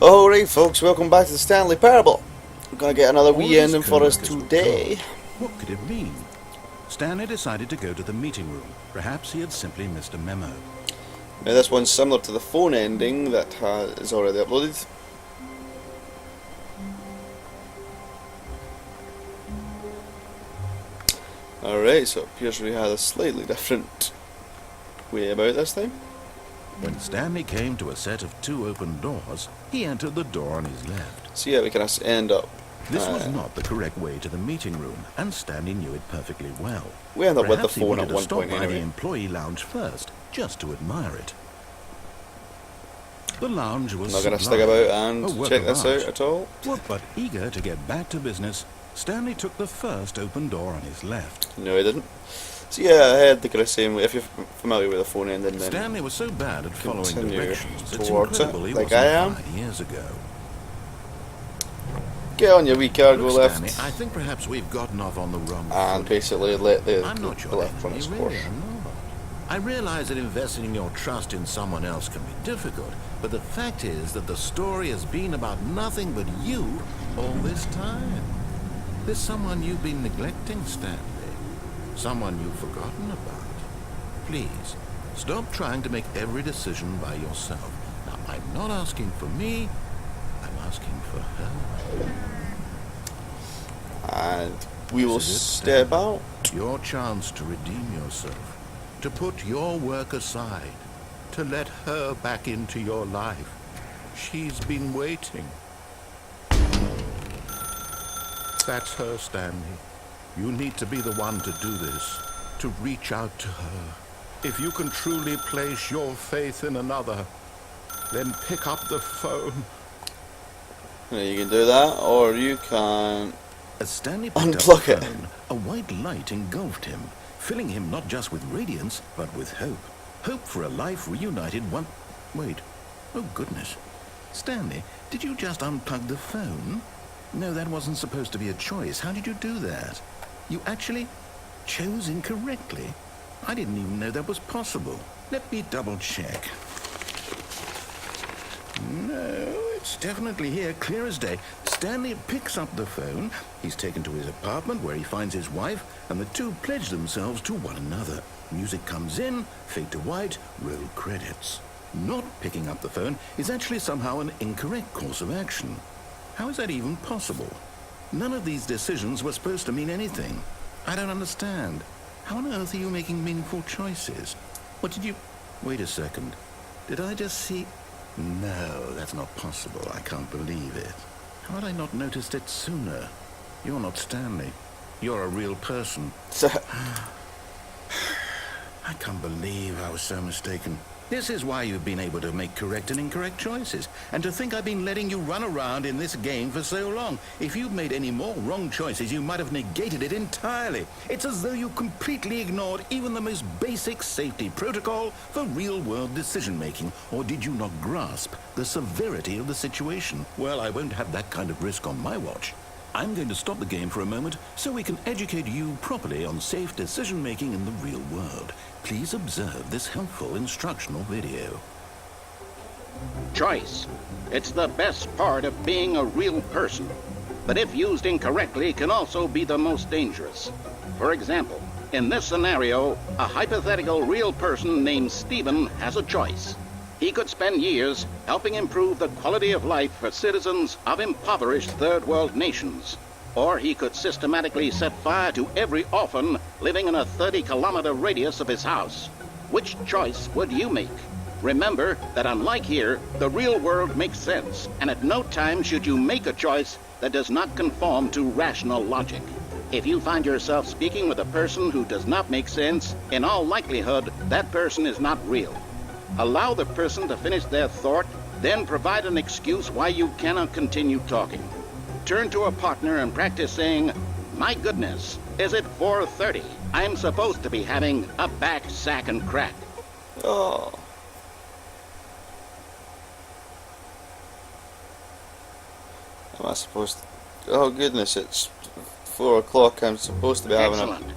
Alright folks, welcome back to the Stanley Parable. We're going to get another wee ending for us today. What could it mean? Stanley decided to go to the meeting room. Perhaps he had simply missed a memo. Now this one's similar to the phone ending that is already uploaded. Alright, so it appears we had a slightly different way about this time. When Stanley came to a set of two open doors, he entered the door on his left. So yeah, we can end up. This was not the correct way to the meeting room, and Stanley knew it perfectly well. We end up with the Perhaps he phone wanted at one to stop point by anyway. the employee lounge first, just to admire it. The lounge was I'm not going to stick sublime. about and check this out at all. But eager to get back to business, Stanley took the first open door on his left. No, he didn't. So yeah, I had the kind of same way. If you're familiar with the phone ending, then Stanley was so bad at following continue directions. It's towards it, incredible he like wasn't I am. 5 years ago. Get on your wee cargo Look, lift Stanley, I think perhaps we've gotten off on the wrong and foot. basically let the I'm not your lift run enemy, its really, course. I'm not. I realize that investing your trust in someone else can be difficult, but the fact is that the story has been about nothing but you all this time. There's someone you've been neglecting, Stanley. Someone you've forgotten about. Please, stop trying to make every decision by yourself. Now, I'm not asking for me, I'm asking for her. And we will This is it, step out. Your chance to redeem yourself, to put your work aside, to let her back into your life. She's been waiting. That's her, Stanley. You need to be the one to do this, to reach out to her. If you can truly place your faith in another, then pick up the phone. Now you can do that, or you can As Stanley picked unplug up the it. phone, a white light engulfed him, filling him not just with radiance, but with hope. Hope for a life reunited one... Wait. Oh, goodness. Stanley, did you just unplug the phone? No, that wasn't supposed to be a choice. How did you do that? You actually chose incorrectly. I didn't even know that was possible. Let me double check. No, it's definitely here, clear as day. Stanley picks up the phone. He's taken to his apartment where he finds his wife, and the two pledge themselves to one another. Music comes in, fade to white, roll credits. Not picking up the phone is actually somehow an incorrect course of action. How is that even possible? None of these decisions were supposed to mean anything. I don't understand. How on earth are you making meaningful choices? What did you... Wait a second. Did I just see... No, that's not possible. I can't believe it. How had I not noticed it sooner? You're not Stanley. You're a real person. I can't believe I was so mistaken. This is why you've been able to make correct and incorrect choices. And to think I've been letting you run around in this game for so long. If you'd made any more wrong choices, you might have negated it entirely. It's as though you completely ignored even the most basic safety protocol for real-world decision-making. Or did you not grasp the severity of the situation? Well, I won't have that kind of risk on my watch. I'm going to stop the game for a moment so we can educate you properly on safe decision-making in the real world. Please observe this helpful instructional video. Choice. It's the best part of being a real person. But if used incorrectly, can also be the most dangerous. For example, in this scenario, a hypothetical real person named Stephen has a choice. He could spend years helping improve the quality of life for citizens of impoverished third world nations. Or he could systematically set fire to every orphan living in a 30-kilometer radius of his house. Which choice would you make? Remember that unlike here, the real world makes sense, and at no time should you make a choice that does not conform to rational logic. If you find yourself speaking with a person who does not make sense, in all likelihood, that person is not real. Allow the person to finish their thought, then provide an excuse why you cannot continue talking. Turn to a partner and practice saying, "My goodness, is it 4:30? I'm supposed to be having a back, sack, and crack." Oh. Am I supposed to... Oh goodness, it's 4 o'clock. I'm supposed to be having Excellent. a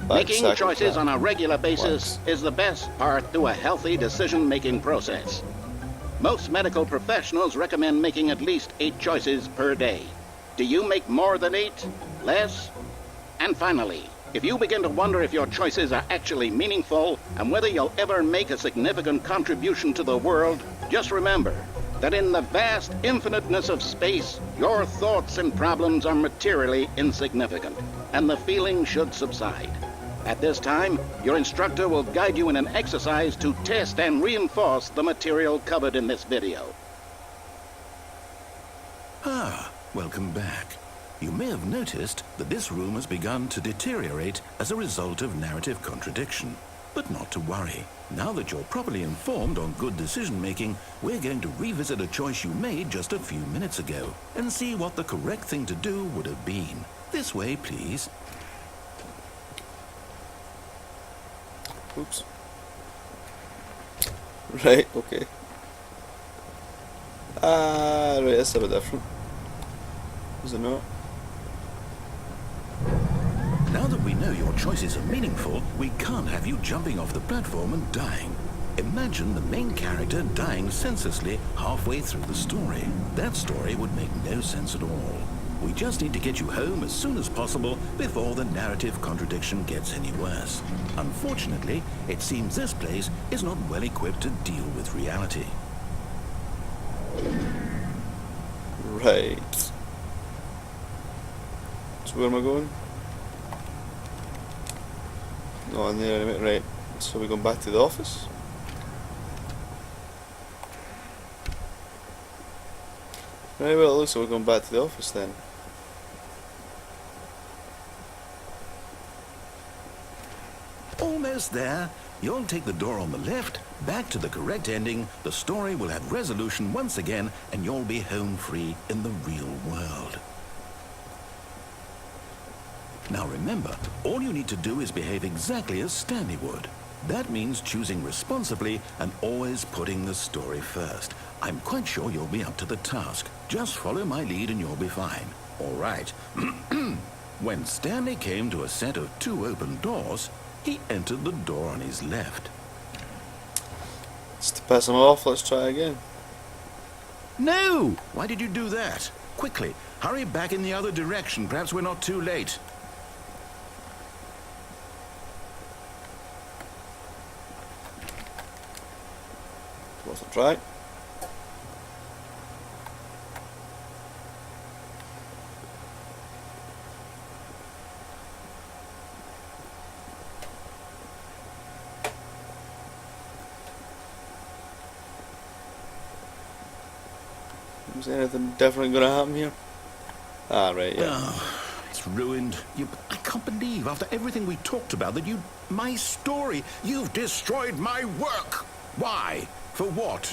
Making choices on a regular basis is the best part to a healthy decision-making process. Most medical professionals recommend making at least 8 choices per day. Do you make more than 8? Less? And finally, if you begin to wonder if your choices are actually meaningful and whether you'll ever make a significant contribution to the world, just remember that in the vast infiniteness of space, your thoughts and problems are materially insignificant, and the feeling should subside. At this time, your instructor will guide you in an exercise to test and reinforce the material covered in this video. Welcome back. You may have noticed that this room has begun to deteriorate as a result of narrative contradiction. But not to worry. Now that you're properly informed on good decision-making, we're going to revisit a choice you made just a few minutes ago and see what the correct thing to do would have been. This way, please. Oops. Right, okay. Right, that's a bit different. Is it not? Now that we know your choices are meaningful, we can't have you jumping off the platform and dying. Imagine the main character dying senselessly halfway through the story. That story would make no sense at all. We just need to get you home as soon as possible before the narrative contradiction gets any worse. Unfortunately, it seems this place is not well equipped to deal with reality. Right. So where am I going? Not in there, right. So we're going back to the office? Right, well, it looks like we're going back to the office then. Almost there. You'll take the door on the left, back to the correct ending, the story will have resolution once again, and you'll be home free in the real world. Now remember, all you need to do is behave exactly as Stanley would. That means choosing responsibly and always putting the story first. I'm quite sure you'll be up to the task. Just follow my lead and you'll be fine. All right. When Stanley came to a set of 2 open doors, he entered the door on his left. Just to piss him off, let's try again. No! Why did you do that? Quickly, hurry back in the other direction. Perhaps we're not too late. Worth a try. Is anything different going to happen here? Ah, right, yeah. Oh, it's ruined. I can't believe, after everything we talked about, that my story, you've destroyed my work. Why? For what?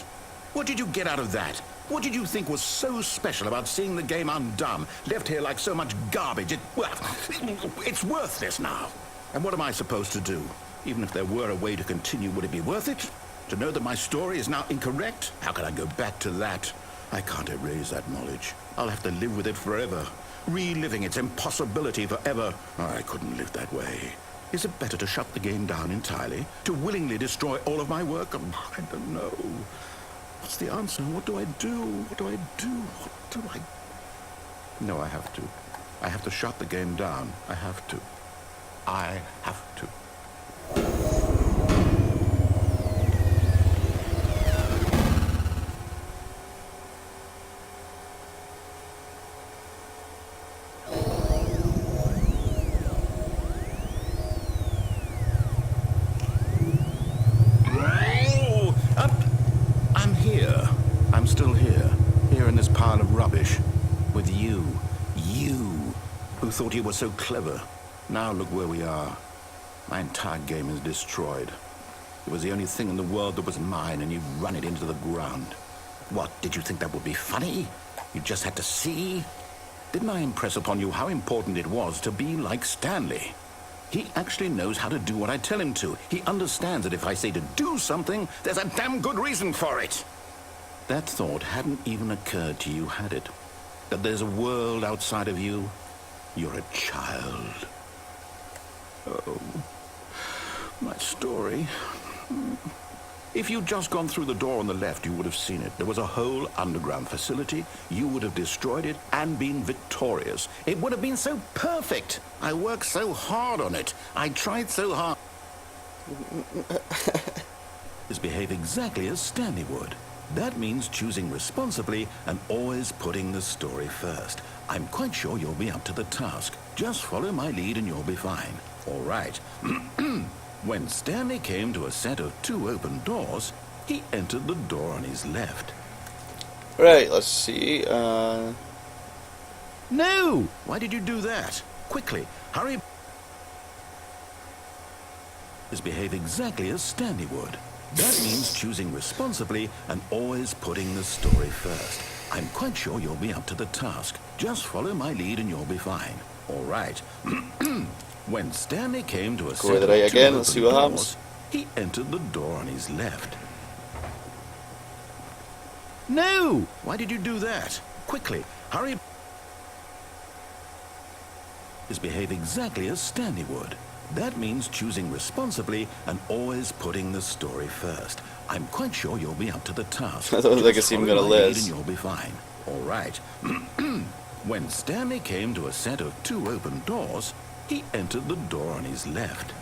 What did you get out of that? What did you think was so special about seeing the game undone, left here like so much garbage? It's worthless now. And what am I supposed to do? Even if there were a way to continue, would it be worth it? To know that my story is now incorrect? How can I go back to that? I can't erase that knowledge. I'll have to live with it forever, reliving its impossibility forever. I couldn't live that way. Is it better to shut the game down entirely? To willingly destroy all of my work? I don't know. What's the answer? What do I do? What do I do? What do I... No, I have to. I have to shut the game down. I have to. I have to. Thought you were so clever. Now look where we are. My entire game is destroyed. It was the only thing in the world that was mine, and you've run it into the ground. What, did you think that would be funny? You just had to see? Didn't I impress upon you how important it was to be like Stanley? He actually knows how to do what I tell him to. He understands that if I say to do something, there's a damn good reason for it. That thought hadn't even occurred to you, had it? That there's a world outside of you? You're a child. Oh, my story. If you'd just gone through the door on the left, you would have seen it. There was a whole underground facility. You would have destroyed it and been victorious. It would have been so perfect. I worked so hard on it. I tried so hard. Behave exactly as Stanley would. That means choosing responsibly and always putting the story first. I'm quite sure you'll be up to the task. Just follow my lead and you'll be fine. All right. When Stanley came to a set of 2 open doors, he entered the door on his left. Right, let's see. No! Why did you do that? Quickly, hurry. Behave exactly as Stanley would. That means choosing responsibly and always putting the story first. I'm quite sure you'll be up to the task. Just follow my lead and you'll be fine. All right. When Stanley came to a set of 2 again. open Let's see what doors, happens. he entered the door on his left. No! Why did you do that? Quickly, hurry. Behave exactly as Stanley would. That means choosing responsibly and always putting the story first. I'm quite sure you'll be up to the task. I don't think Just it's even follow gonna my lead list. and you'll be fine. All right. When Stanley came to a set of 2 open doors, he entered the door on his left.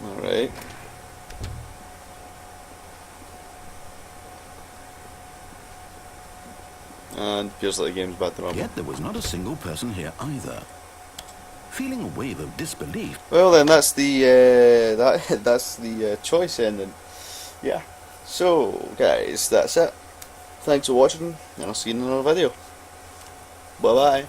Alright. And feels like the game's about to normal. Yet there was not a single person here either. Feeling a wave of disbelief, Well then, that's the that's the choice ending. Yeah. So guys, that's it. Thanks for watching, and I'll see you in another video. Bye bye.